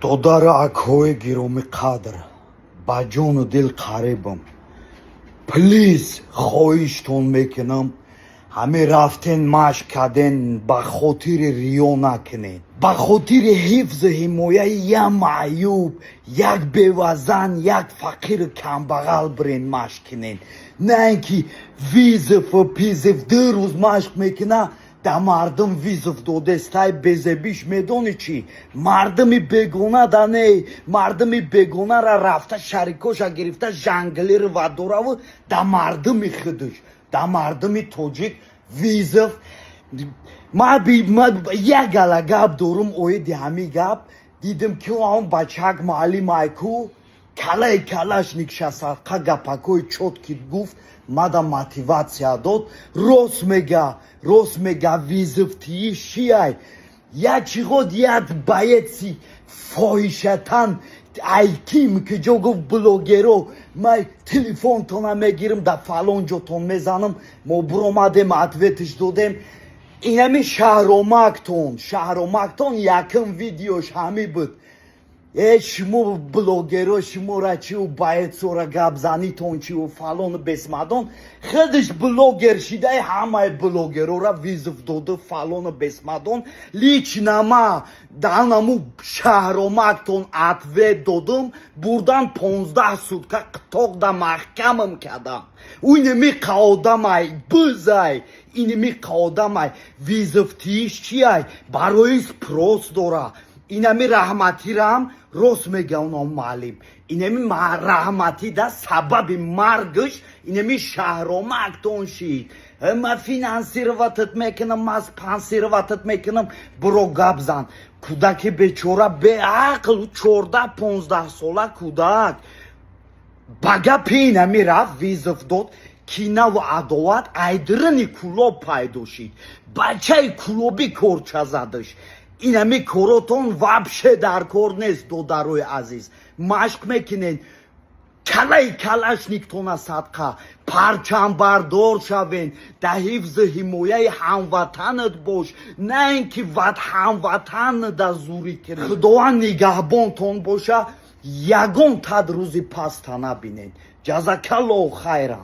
دودار اکوی گیرومی قدر با جون و دل قریبم پلیز خواهشتون میکنم همه رفتن مشق کردن با خاطر ریو نکنین با خاطر حفظ حمایه یک معیوب یک بیوزن یک فقیر کمبغل برین مشق کنین نه اینکه ویزف و پیزف 2 روز مشق میکنه در مردم ویزف دوده ستای بزبیش میدونی چی مردمی بگونه دانه مردمی بگونه را رفته شریکوشا گرفته جنگلی رو و دوره و در مردمی خودش در مردمی توجیک ویزف ما یک گله گپ دارم اویدی همی گپ دیدم که اون بچک معلم ایکو کلای کلاش نکشسته گپکوی چوت که گفت مادا мотивация داد راست میگه ویزفتی شیای یا چیغود یک بایدسی فاحشتن ایکیم که جو گفت بلوگرو من تلفن تونم میگیرم در فلان جا تون میزنم ما برامدیم اتویتش دادیم این همی شهرامکتون یکم ویدیوش همی بود شما بلوگرو شما را چی و باید سورا گپ زنیتون چی و فلان بسمدون خودش بلوگر شده همه بلوگرو را ویزف داده فلان بسمدون لیچ نما دانمو شهرامکتون اتوه دادم بردن 15 سوتکا قطاق دا محکمم کردم اینمی قادمای بزای اینمی قادمای ویزفتیش چیای برای پروس داره اینمی رحمتی رام راست میگه اونم معلم اینمی رحمتی دا سبب مرگش اینمی شهرامکتون شید ما فینانسیرواتت میکنم ما سپانسیرواتت میکنم برو گپ زن کودک بیچاره به عقل 14-15 ساله کودک بگه پینمی رفت ویزف داد کینه و عداوت ایدرنی کلوب پیدا شید بچه کلوبی کورچه زدش اینمی کوراتون وابشه در کار نیست دودروی عزیز مشق میکنین کلش نیکتونه صدقه پرچم بردار شوین در حفظ حمایه هموطنت باش نه اینکه هموطن در زوری کنی خداوند نگهبانتون باشه یگان تد روزی پس نبینین جزاک الله خیرا